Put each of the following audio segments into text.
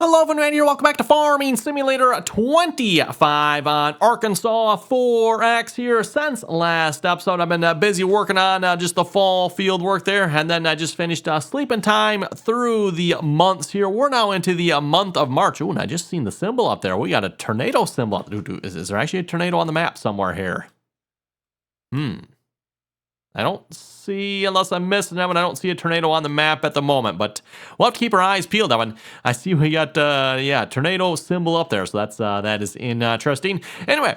Hello, everyone here. Welcome back to Farming Simulator 25 on Arkansas 4X here. Since last episode, I've been busy working on just the fall field work there, and then I just finished sleeping time through the months here. We're now into the month of March. Ooh, and I just seen the symbol up there. We got a tornado symbol. Is there actually a tornado on the map somewhere here? I don't see, unless I'm missing that one, I don't see a tornado on the map at the moment, but we'll have to keep our eyes peeled. That one, I see we got, tornado symbol up there, so that is interesting. Anyway,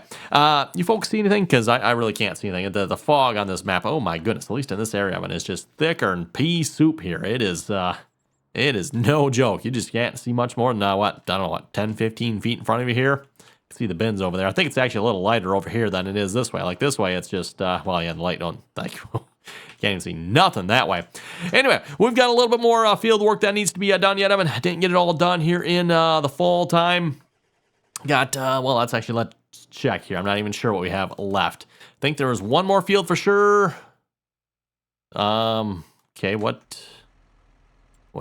you folks see anything? Because I really can't see anything. The fog on this map, oh my goodness, at least in this area, it's just thicker than pea soup here. It is no joke. You just can't see much more than, 10, 15 feet in front of you here. See the bins over there. I think it's actually a little lighter over here than it is this way. Like this way, it's just, the light don't, can't even see nothing that way. Anyway, we've got a little bit more field work that needs to be done yet. I didn't get it all done here in the fall time. Let's check here. I'm not even sure what we have left. I think there was one more field for sure. Okay, what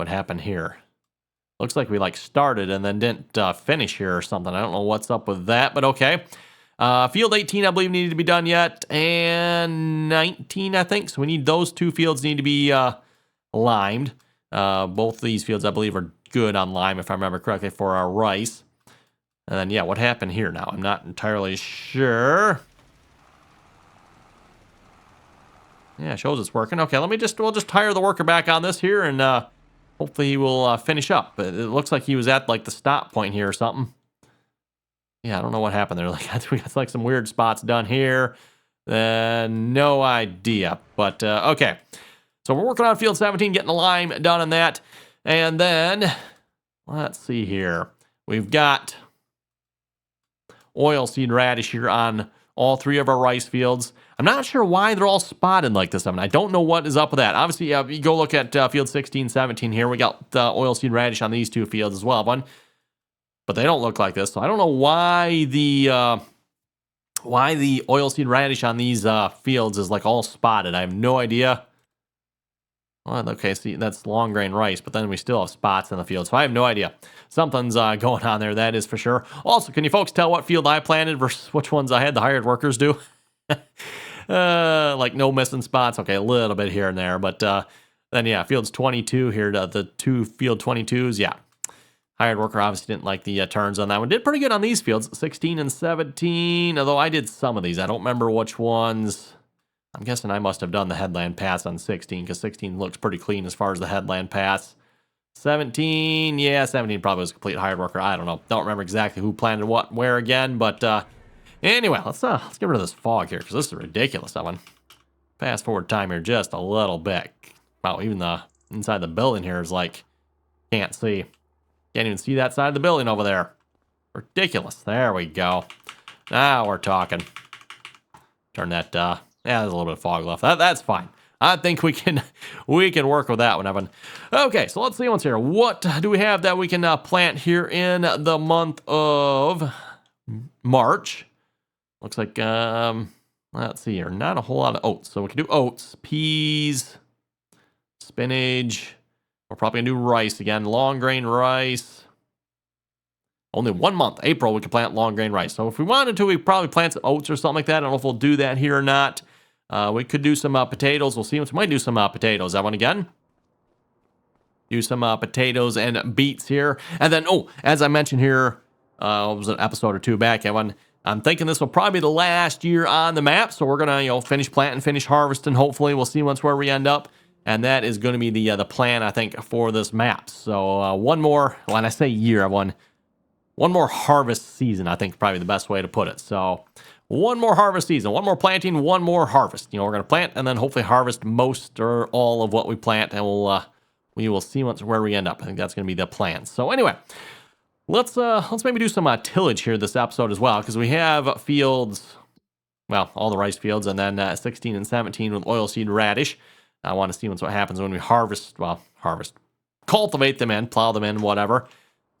happened here? Looks like we started and then didn't finish here or something. I don't know what's up with that, but okay. Field 18, I believe, needed to be done yet, and 19, I think. So we need those two fields need to be limed. Both of these fields, I believe, are good on lime, if I remember correctly, for our rice. And then, what happened here now? I'm not entirely sure. Yeah, it shows it's working. Okay, we'll just hire the worker back on this here, and hopefully he will finish up. But it looks like he was at the stop point here or something. Yeah, I don't know what happened there. I think we got some weird spots done here. No idea. But okay. So we're working on field 17, getting the lime done on that. And then let's see here. We've got oilseed radish here on all three of our rice fields. I'm not sure why they're all spotted like this. I don't know what is up with that. Obviously, you go look at field 16, 17 here. We got the oilseed radish on these two fields as well. But they don't look like this. So I don't know why the oilseed radish on these fields is all spotted. I have no idea. Well, okay, see, that's long grain rice, but then we still have spots in the field. So I have no idea. Something's going on there, that is for sure. Also, can you folks tell what field I planted versus which ones I had the hired workers do? No missing spots. Okay, a little bit here and there, but then fields 22 here, the two field 22s, hired worker obviously didn't like the turns on that one. Did pretty good on these fields, 16 and 17, although I did some of these. I don't remember which ones. I'm guessing I must have done the headland pass on 16, because 16 looks pretty clean as far as the headland pass. 17, 17 probably was a complete hired worker. I don't know. Don't remember exactly who planted what where again, but anyway, let's get rid of this fog here, because this is ridiculous. That one. Fast forward time here just a little bit. Wow, even the inside the building here is can't see. Can't even see that side of the building over there. Ridiculous. There we go. Now we're talking. Turn that, there's a little bit of fog left. That's fine. I think we can work with that one, Evan. Okay, so let's see what's here. What do we have that we can plant here in the month of March? Looks like, let's see here. Not a whole lot of oats. So we can do oats, peas, spinach. We're probably going to do rice again. Long grain rice. Only 1 month. April, we can plant long grain rice. So if we wanted to, we could probably plant some oats or something like that. I don't know if we'll do that here or not. We could do some potatoes. We'll see. We might do some potatoes. That one again. Do some potatoes and beets here. And then, as I mentioned here, it was an episode or two back. I'm thinking this will probably be the last year on the map. So we're going to, finish planting, finish harvesting. Hopefully, we'll see where we end up. And that is going to be the plan, I think, for this map. So one more, when I say year, one more harvest season, I think is probably the best way to put it. So one more harvest season, one more planting, one more harvest. We're going to plant and then hopefully harvest most or all of what we plant, and we will see where we end up. I think that's going to be the plan. So anyway, let's maybe do some tillage here this episode as well, because we have fields, all the rice fields, and then 16 and 17 with oilseed radish. I want to see what happens when we cultivate them in, plow them in, whatever.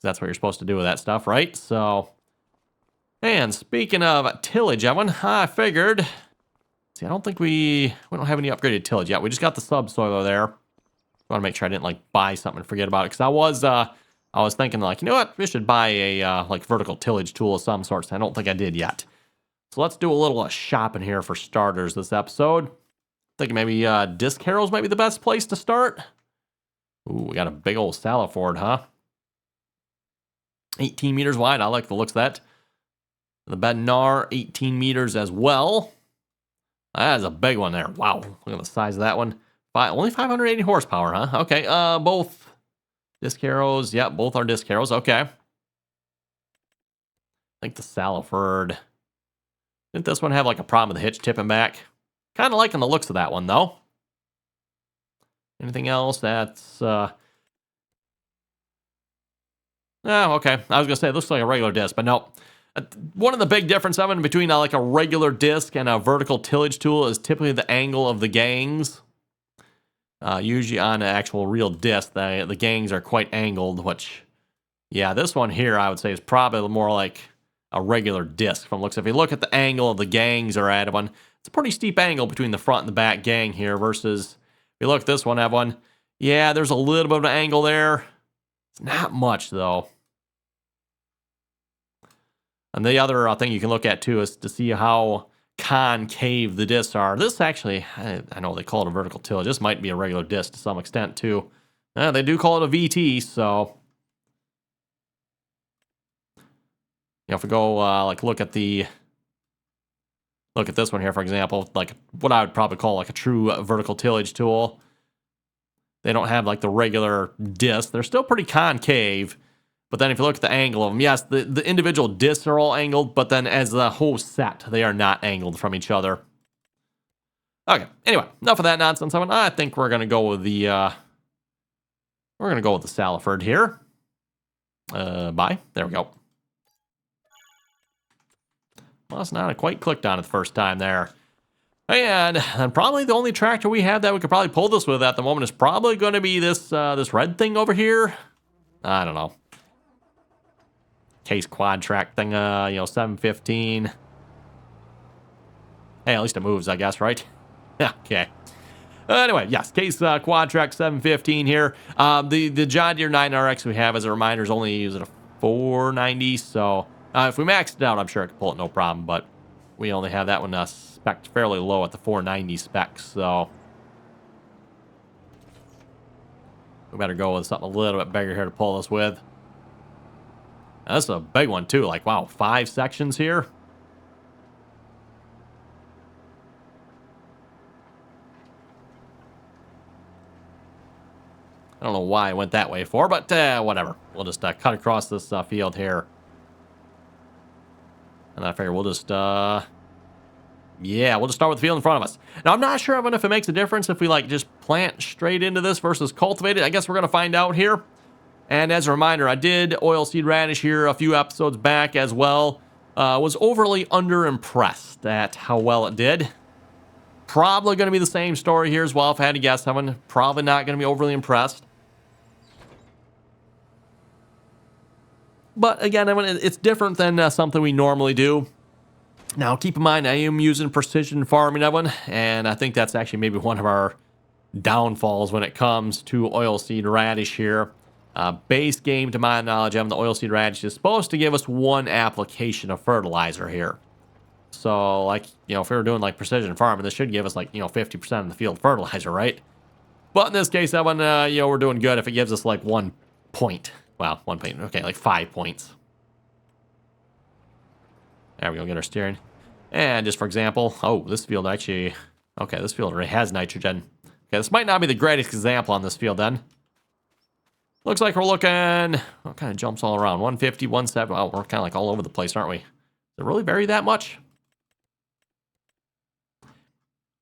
That's what you're supposed to do with that stuff, right? So, and speaking of tillage, Evan, I figured, I don't think we don't have any upgraded tillage yet. We just got the subsoiler there. I want to make sure I didn't buy something and forget about it, because I I was thinking like, you know what? We should buy a like vertical tillage tool of some sorts. I don't think I did yet. So let's do a little shopping here for starters this episode. Thinking maybe disc harrows might be the best place to start. Ooh, we got a big old Salaford, huh? 18 meters wide. I like the looks of that. The Bednar, 18 meters as well. That is a big one there. Wow, look at the size of that one. Only 580 horsepower, huh? Okay, both disc harrows. Yeah, both are disc harrows. Okay. I think the Salaford. Didn't this one have like a problem with the hitch tipping back? Kind of liking the looks of that one, though. Anything else that's... Oh, okay. I was going to say, it looks like a regular disc, but no. One of the big differences between like a regular disc and a vertical tillage tool is typically the angle of the gangs. Usually on an actual real disc, the gangs are quite angled, which, yeah, this one here I would say is probably more like a regular disc from looks. If you look at the angle of the gangs are at one, it's a pretty steep angle between the front and the back gang here versus if you look at this one, have one. Yeah, there's a little bit of an angle there. It's not much though. And the other thing you can look at too is to see how concave the discs are. This actually, I know they call it a vertical tillage. This might be a regular disc to some extent too. They do call it a VT, so if we go like look at this one here, for example, like what I would probably call like a true vertical tillage tool. They don't have like the regular disc. They're still pretty concave. But then if you look at the angle of them, yes, the individual discs are all angled, but then as the whole set, they are not angled from each other. Okay, anyway, enough of that nonsense. I think we're gonna go with the Salaford here. Buy. There we go. Well, it's not quite clicked on it the first time there. And probably the only tractor we have that we could probably pull this with at the moment is probably going to be this red thing over here. I don't know. Case quad track thing, 715. Hey, at least it moves, I guess, right? Yeah, okay. Anyway, yes, case quad track 715 here. The John Deere 9RX we have, as a reminder, is only using a 490. So if we maxed it out, I'm sure I could pull it no problem. But we only have that one spec'd fairly low at the 490 specs. So we better go with something a little bit bigger here to pull this with. That's a big one, too. Like, wow, 5 sections here. I don't know why I went that way for, but whatever. We'll just cut across this field here. And I figure we'll just, we'll just start with the field in front of us. Now, I'm not sure if it makes a difference if we, like, just plant straight into this versus cultivate it. I guess we're going to find out here. And as a reminder, I did oilseed radish here a few episodes back as well. Was overly underimpressed at how well it did. Probably going to be the same story here as well. If I had to guess, I'm probably not going to be overly impressed. But again, it's different than something we normally do. Now, keep in mind, I am using precision farming, Evan, and I think that's actually maybe one of our downfalls when it comes to oilseed radish here. Base game, to my knowledge, Evan, the oilseed radish is supposed to give us one application of fertilizer here. So, like, if we were doing, like, precision farming, this should give us, like, 50% of the field fertilizer, right? But in this case, Evan, we're doing good if it gives us, like, 1 point. Well, 1 point. Okay, like 5 points. There we go, get our steering. And just for example, this field actually... Okay, this field already has nitrogen. Okay, this might not be the greatest example on this field, then. Looks like we're looking... What kind of jumps all around? 150, 170. Well, we're kind of like all over the place, aren't we? Does it really vary that much?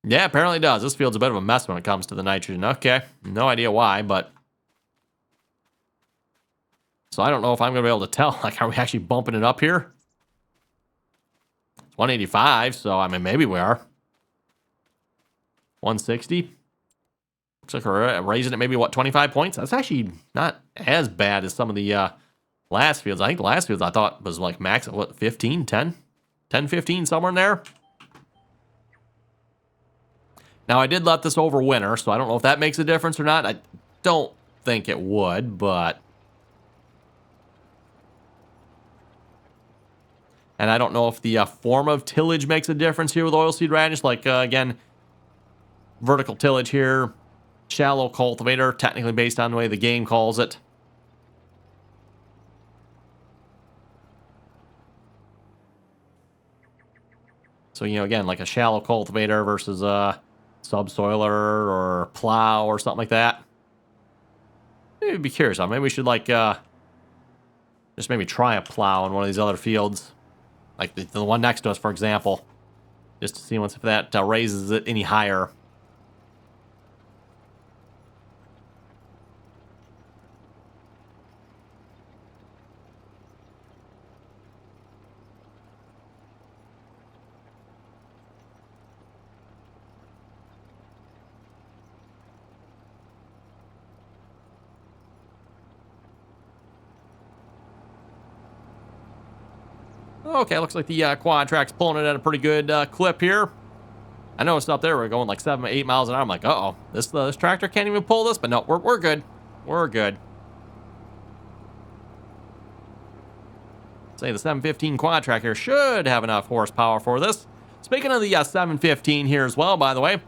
Yeah, apparently it does. This field's a bit of a mess when it comes to the nitrogen. Okay, no idea why, but... So I don't know if I'm going to be able to tell. Like, are we actually bumping it up here? It's 185, so, I mean, maybe we are. 160. Looks like we're raising it maybe, 25 points? That's actually not as bad as some of the last fields. I think the last fields I thought was, like, max at, 15, 10? 10, 15, somewhere in there. Now, I did let this over winter, so I don't know if that makes a difference or not. I don't think it would, but... And I don't know if the form of tillage makes a difference here with oilseed radish. Like, again, vertical tillage here, shallow cultivator, technically based on the way the game calls it. So, you know, again, like a shallow cultivator versus a subsoiler or plow or something like that. Maybe be curious on. Maybe we should, like, just maybe try a plow in one of these other fields. Like the one next to us, for example. Just to see if that raises it any higher. Okay, looks like the quad track's pulling it at a pretty good clip here. I noticed up there we're going like 7 or 8 miles an hour. I'm like, uh-oh, this tractor can't even pull this, but no, we're good. We're good. Say the 715 quad track here should have enough horsepower for this. Speaking of the 715 here as well, by the way,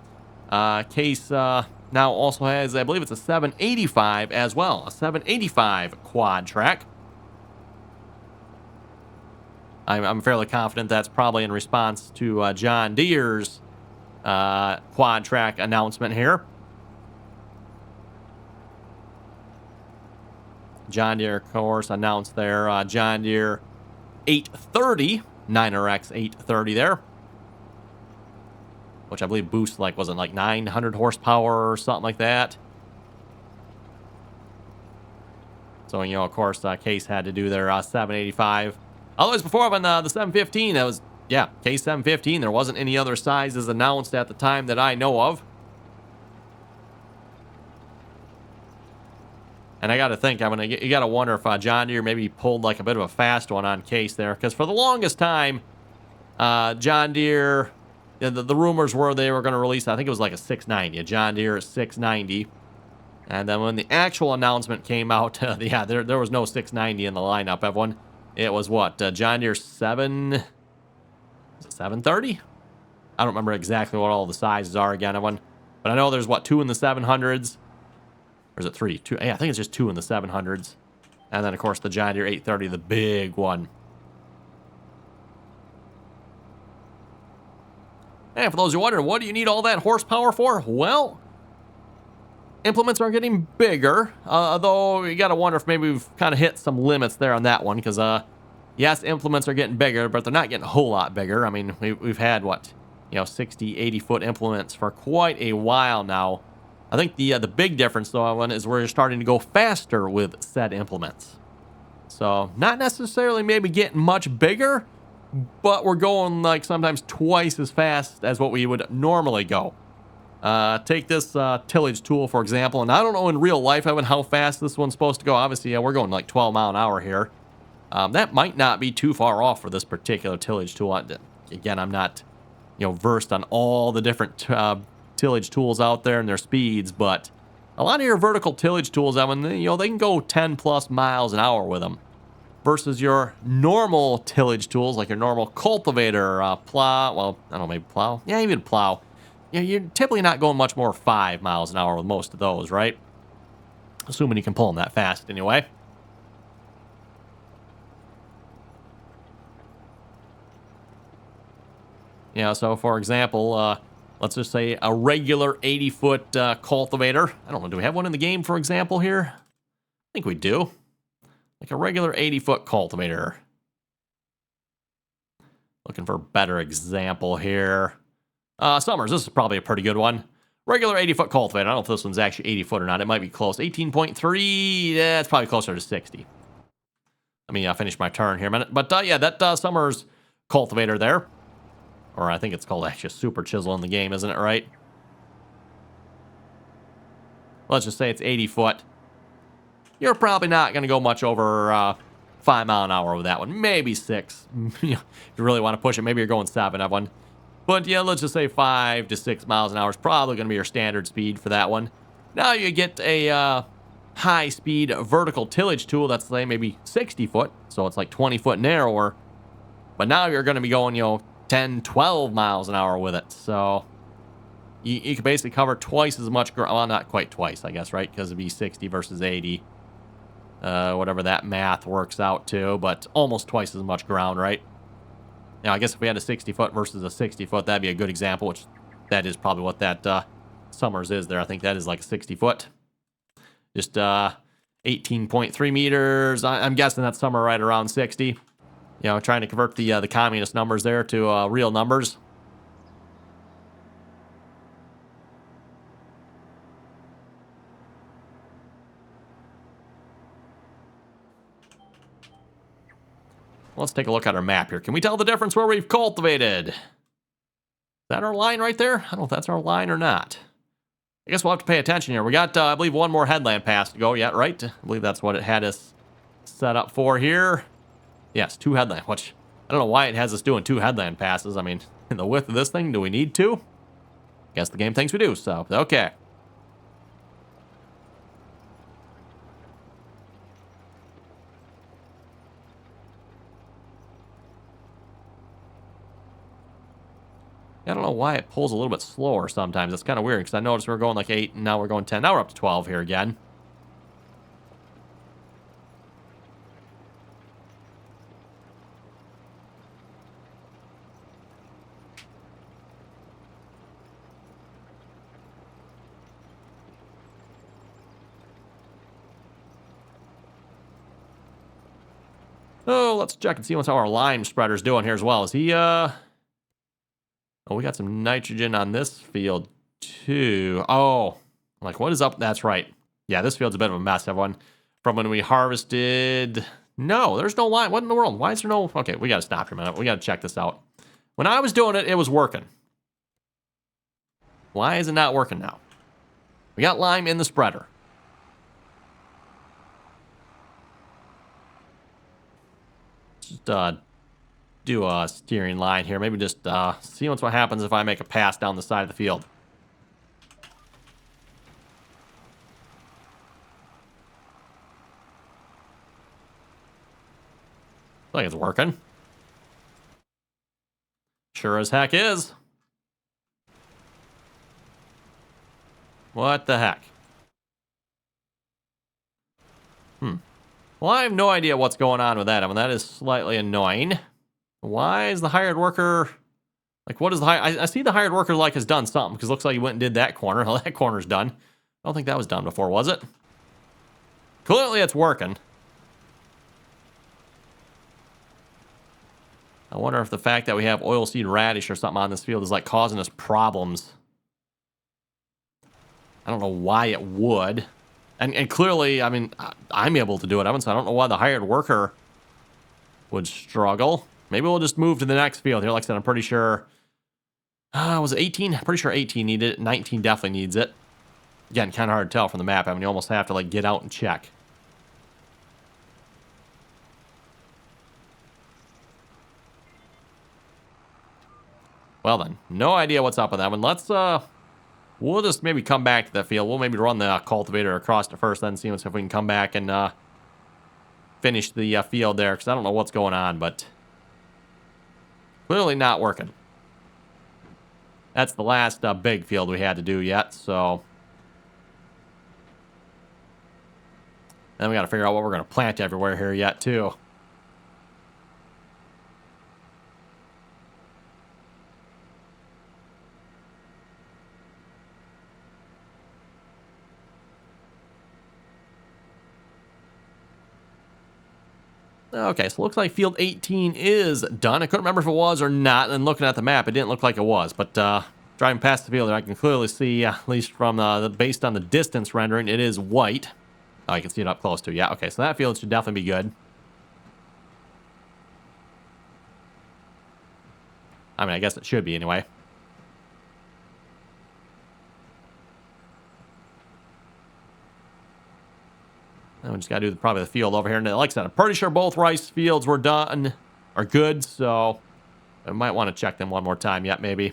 Case now also has, I believe it's a 785 as well, a 785 quad track. I'm fairly confident that's probably in response to John Deere's quad track announcement here. John Deere, of course, announced their John Deere 830, 9RX 830 there. Which I believe boosts, like, wasn't like 900 horsepower or something like that. So, you know, of course, Case had to do their 785. Otherwise, before on the 715, that was, yeah, Case 715. There wasn't any other sizes announced at the time that I know of. And I got to think, you got to wonder if John Deere maybe pulled like a bit of a fast one on Case there. Because for the longest time, John Deere, the rumors were they were going to release, I think it was like a 690, a John Deere 690. And then when the actual announcement came out, yeah, there was no 690 in the lineup, everyone. It was what? John Deere 730? I don't remember exactly what all the sizes are again, everyone. But I know there's, what, 2 in the 700s? Or is it 3? 2? Yeah, I think it's just 2 in the 700s. And then, of course, the John Deere 830, the big one. And for those who wonder, what do you need all that horsepower for? Well, implements are getting bigger, though you got to wonder if maybe we've kind of hit some limits there on that one, because, yes, implements are getting bigger, but they're not getting a whole lot bigger. I mean, we've had, what, 60, 80-foot implements for quite a while now. I think the big difference, though, is we're starting to go faster with said implements. So, not necessarily maybe getting much bigger, but we're going, like, sometimes twice as fast as what we would normally go. Take this tillage tool, for example, and I don't know in real life, Evan, how fast this one's supposed to go. Obviously, we're going like 12 mile an hour here. That might not be too far off for this particular tillage tool. Again, I'm not, versed on all the different tillage tools out there and their speeds, but a lot of your vertical tillage tools, Evan, they can go 10 plus miles an hour with them. Versus your normal tillage tools, like your normal cultivator, plow, well, I don't know, maybe plow? Yeah, even plow. You're typically not going much more 5 miles an hour with most of those, right? Assuming you can pull them that fast anyway. So for example, let's just say a regular 80-foot cultivator. I don't know, do we have one in the game, for example, here? I think we do. Like a regular 80-foot cultivator. Looking for a better example here. Summers, this is probably a pretty good one. Regular 80-foot cultivator. I don't know if this one's actually 80-foot or not. It might be close. 18.3. Yeah, it's probably closer to 60. Let me finish my turn here a minute. But yeah, that Summers cultivator there. Or I think it's called actually a super chisel in the game, isn't it, right? Let's just say it's 80 foot. You're probably not going to go much over 5 mile an hour with that one. Maybe 6. If you really want to push it, maybe you're going 7 of one. But yeah, let's just say 5 to 6 miles an hour is probably going to be your standard speed for that one. Now you get a high-speed vertical tillage tool that's, say, maybe 60 foot. So it's like 20 foot narrower. But now you're going to be going, 10, 12 miles an hour with it. So you can basically cover twice as much ground. Well, not quite twice, I guess, right? Because it'd be 60 versus 80. Whatever that math works out to, but almost twice as much ground, right? Now, I guess if we had a 60-foot versus a 60-foot, that'd be a good example, which that is probably what that Summers is there. I think that is like a 60-foot. Just 18.3 meters. I'm guessing that's somewhere right around 60. Trying to convert the communist numbers there to real numbers. Let's take a look at our map here. Can we tell the difference where we've cultivated? Is that our line right there? I don't know if that's our line or not. I guess we'll have to pay attention here. We got, I believe, one more headland pass to go yet, right? I believe that's what it had us set up for here. Yes, 2 headland, which I don't know why it has us doing 2 headland passes. I mean, in the width of this thing, do we need to? Guess the game thinks we do, so, okay. I don't know why it pulls a little bit slower sometimes. It's kind of weird because I noticed we were going like 8 and now we're going 10. Now we're up to 12 here again. Oh, let's check and see what's how our lime spreader's doing here as well. Is he, Oh, we got some nitrogen on this field, too. Oh, like, what is up? That's right. Yeah, this field's a bit of a mess, everyone. From when we harvested... No, there's no line. What in the world? Why is there no... Okay, we got to stop for a minute. We got to check this out. When I was doing it, it was working. Why is it not working now? We got lime in the spreader. Just, do a steering line here. Maybe just see what happens if I make a pass down the side of the field. I think it's working. Sure as heck is. What the heck? Well, I have no idea what's going on with that. I mean, that is slightly annoying. Why is the hired worker... Like, what is the I see the hired worker, like, has done something, because it looks like he went and did that corner. Well, that corner's done. I don't think that was done before, was it? Clearly, it's working. I wonder if the fact that we have oilseed radish or something on this field is, like, causing us problems. I don't know why it would. And clearly, I mean, I'm able to do it, Evan, so I don't know why the hired worker would struggle. Maybe we'll just move to the next field here. Like I said, I'm pretty sure... was it 18? I'm pretty sure 18 needed it. 19 definitely needs it. Again, kind of hard to tell from the map. I mean, you almost have to, like, get out and check. Well then, no idea what's up with that one. Let's, we'll just maybe come back to that field. We'll maybe run the cultivator across to first, then see if we can come back and, finish the field there, because I don't know what's going on, but... Clearly not working. That's the last big field we had to do yet, so... Then we got to figure out what we're going to plant everywhere here yet, too. Okay, so it looks like field 18 is done. I couldn't remember if it was or not, and looking at the map, it didn't look like it was. But driving past the field, I can clearly see, at least from based on the distance rendering, it is white. Oh, I can see it up close too. Yeah, okay, so that field should definitely be good. I mean, I guess it should be anyway. And we just got to do probably the field over here. And like I said, I'm pretty sure both rice fields were done, are good, so I might want to check them one more time yet, maybe.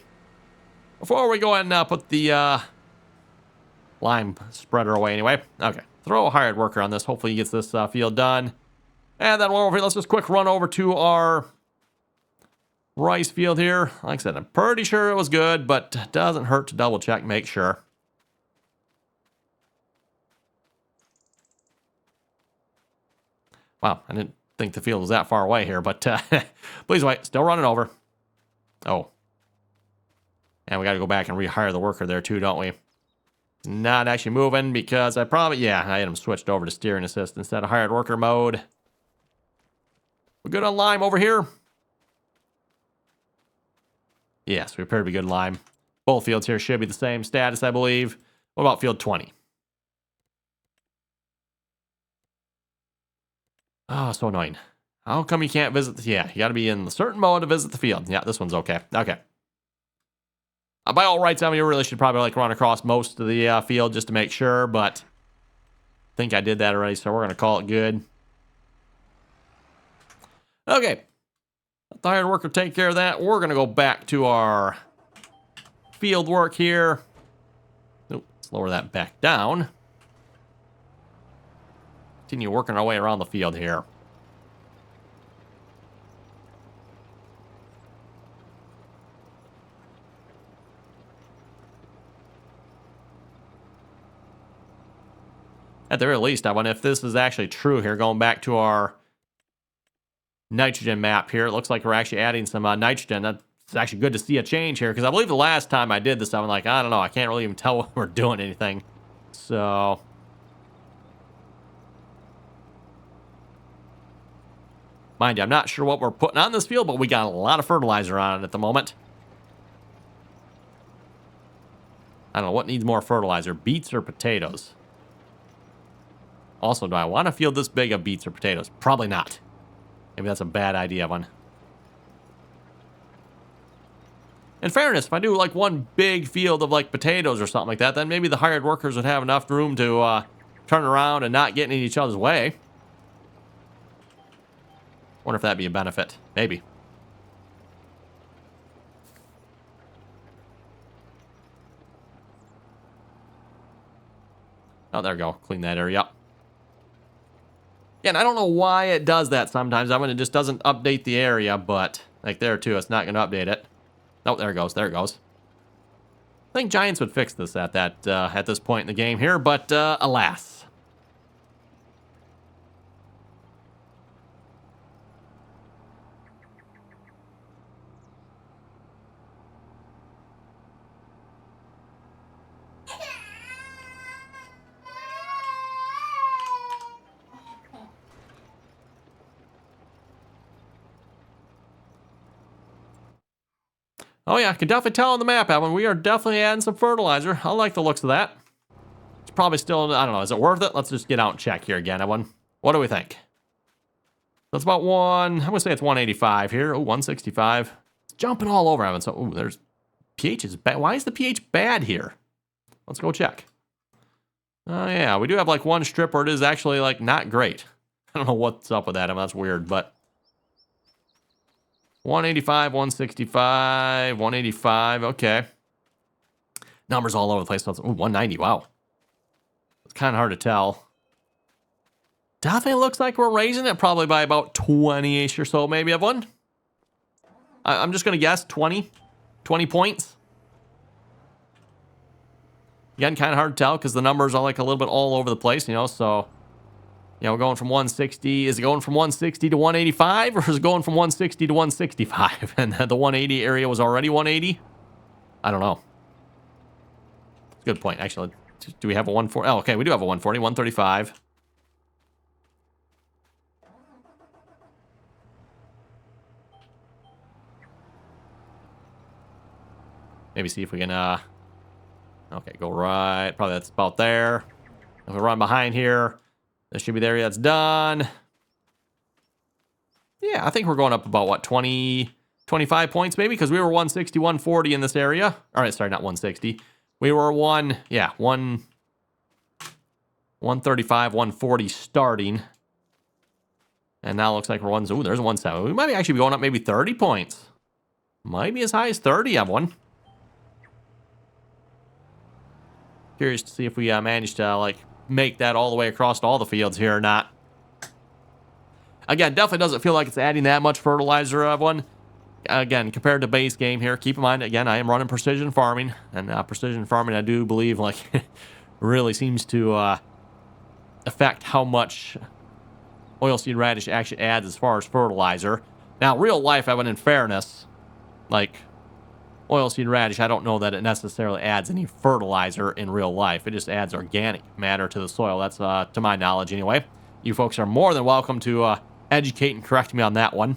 Before we go ahead and put the lime spreader away anyway. Okay, throw a hired worker on this. Hopefully he gets this field done. And then over here, let's just quick run over to our rice field here. Like I said, I'm pretty sure it was good, but doesn't hurt to double check, make sure. Wow, I didn't think the field was that far away here, but please wait, still running over. Oh. And we got to go back and rehire the worker there too, don't we? Not actually moving because I had him switched over to steering assist instead of hired worker mode. We're good on lime over here. Yes, we appear to be good on lime. Both fields here should be the same status, I believe. What about field 20? Oh, so annoying. How come you can't visit? Yeah, you got to be in a certain mode to visit the field. Yeah, this one's okay. Okay. By all rights, I mean, you really should probably like run across most of the field just to make sure, but I think I did that already, so we're going to call it good. Okay. Let the hired worker take care of that. We're going to go back to our field work here. Nope, let's lower that back down. Continue working our way around the field here. At the very least, I wonder if this is actually true here, going back to our nitrogen map here. It looks like we're actually adding some nitrogen. That's actually good to see a change here, because I believe the last time I did this, I'm like, I don't know, I can't really even tell if we're doing anything. So mind you, I'm not sure what we're putting on this field, but we got a lot of fertilizer on it at the moment. I don't know, what needs more fertilizer, beets or potatoes? Also, do I want a field this big of beets or potatoes? Probably not. Maybe that's a bad idea one. In fairness, if I do like one big field of like potatoes or something like that, then maybe the hired workers would have enough room to turn around and not get in each other's way. Wonder if that'd be a benefit. Maybe. Oh, there we go. Clean that area up. Yeah, and I don't know why it does that sometimes. I mean, it just doesn't update the area, but like there too, it's not going to update it. Oh, there it goes. There it goes. I think Giants would fix this at this point in the game here, but alas. Oh yeah, I can definitely tell on the map, Evan. We are definitely adding some fertilizer. I like the looks of that. It's probably still, I don't know, is it worth it? Let's just get out and check here again, Evan. What do we think? That's about I'm going to say it's 185 here. Oh, 165. It's jumping all over, Evan. So, there's, pH is bad. Why is the pH bad here? Let's go check. Oh yeah, we do have like one strip where it is actually like not great. I don't know what's up with that, Evan. That's weird, but 185, 165, 185, okay. Numbers all over the place. So 190, wow. It's kind of hard to tell. Definitely looks like we're raising it probably by about 20-ish or so, maybe, Evan. I'm just going to guess 20 points. Again, kind of hard to tell because the numbers are like a little bit all over the place, you know, so... You know, we're going from 160. Is it going from 160 to 185, or is it going from 160 to 165? And the 180 area was already 180? I don't know. Good point. Actually, do we have a 140? Oh, okay, we do have a 140, 135. Maybe see if we can, okay, go right. Probably that's about there. If we run behind here, this should be the area that's done. Yeah, I think we're going up about, what, 20, 25 points maybe? Because we were 160, 140 in this area. All right, sorry, not 160. We were 135, 140 starting. And now it looks like we're there's 170. We might actually be going up maybe 30 points. Might be as high as 30 on one. Curious to see if we manage to, like, make that all the way across to all the fields here or not. Again, definitely doesn't feel like it's adding that much fertilizer of one. again, compared to base game here, keep in mind, again, I am running precision farming. And precision farming, I do believe, like, really seems to affect how much oilseed radish actually adds as far as fertilizer. Now, real life, Evan, in fairness, like, oilseed radish, I don't know that it necessarily adds any fertilizer in real life. It just adds organic matter to the soil. That's, to my knowledge, anyway. You folks are more than welcome to educate and correct me on that one.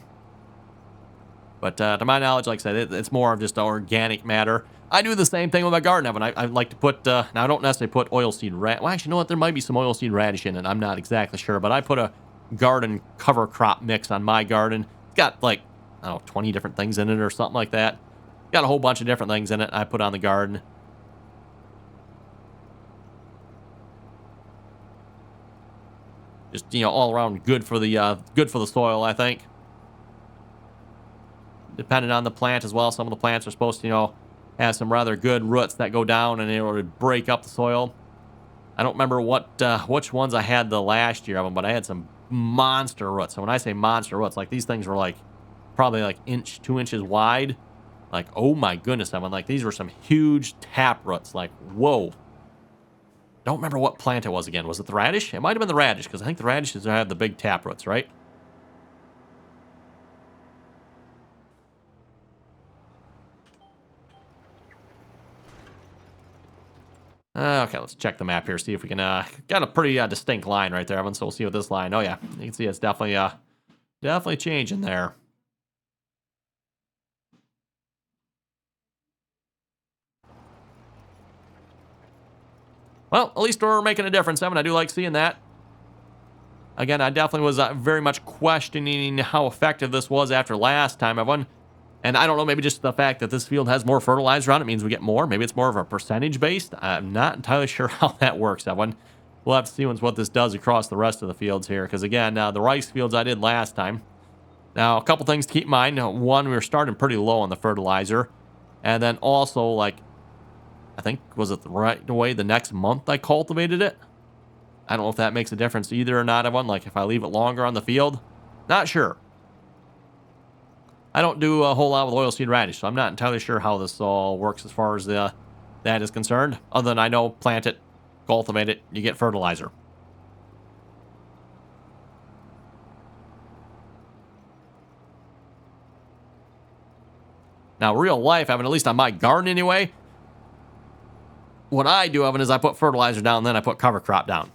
But to my knowledge, like I said, it's more of just organic matter. I do the same thing with my garden, Evan. I like to put, now I don't necessarily put oilseed radish. Well, actually, you know what? There might be some oilseed radish in it. I'm not exactly sure. But I put a garden cover crop mix on my garden. It's got, like, I don't know, 20 different things in it or something like that. Got a whole bunch of different things in it I put on the garden. Just, you know, all around good for the soil, I think. Depending on the plant as well. Some of the plants are supposed to, you know, have some rather good roots that go down and it would break up the soil. I don't remember which ones I had the last year of them, but I had some monster roots. So when I say monster roots, like these things were like probably like 2 inches wide. Like, oh my goodness, I mean, like these were some huge tap roots. Like, whoa. Don't remember what plant it was again. Was it the radish? It might have been the radish, because I think the radishes have the big tap roots, right? Okay, let's check the map here, see if we can, got a pretty distinct line right there, Evan, so we'll see what this line, oh yeah, you can see it's definitely changing there. Well, at least we're making a difference, Evan, I do like seeing that. Again, I definitely was very much questioning how effective this was after last time, Evan. And I don't know, maybe just the fact that this field has more fertilizer on it means we get more. Maybe it's more of a percentage based. I'm not entirely sure how that works, that one. We'll have to see what this does across the rest of the fields here. Because again, the rice fields I did last time. Now, a couple things to keep in mind. One, we were starting pretty low on the fertilizer. And then also, like, I think, was it the right way the next month I cultivated it? I don't know if that makes a difference either or not, everyone. Like, if I leave it longer on the field. Not sure. I don't do a whole lot with oilseed radish, so I'm not entirely sure how this all works as far as that is concerned. Other than I know, plant it, cultivate it, you get fertilizer. Now, real life, Evan, at least on my garden anyway, what I do, Evan, is I put fertilizer down, then I put cover crop down.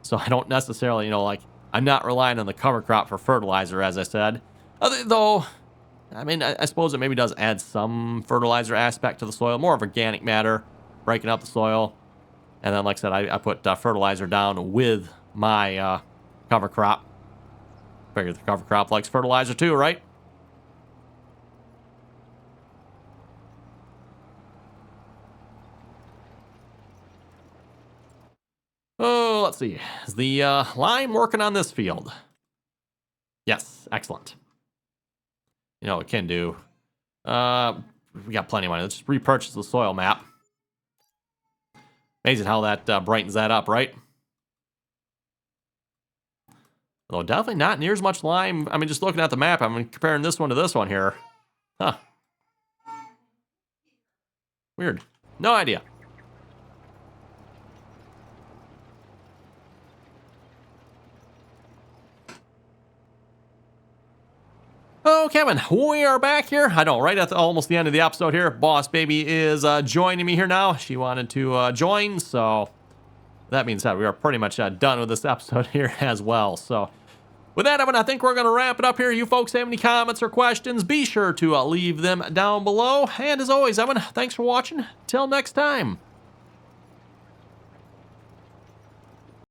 So I don't necessarily, you know, like, I'm not relying on the cover crop for fertilizer, as I said. Though, I mean, I suppose it maybe does add some fertilizer aspect to the soil, more of organic matter, breaking up the soil. And then, like I said, I put fertilizer down with my cover crop. Figure the cover crop likes fertilizer too, right? Oh, let's see. Is the lime working on this field? Yes, excellent. You know, it can do. We got plenty of money. Let's just repurchase the soil map. Amazing how that brightens that up, right? Although definitely not near as much lime. I mean, just looking at the map, I'm comparing this one to this one here. Huh. Weird. No idea. Oh, Kevin, we are back here. I know, right at almost the end of the episode here. Boss Baby is joining me here now. She wanted to join, so that being said, we are pretty much done with this episode here as well. So with that, Evan, I think we're going to wrap it up here. You folks have any comments or questions, be sure to leave them down below. And as always, Evan, thanks for watching. Till next time.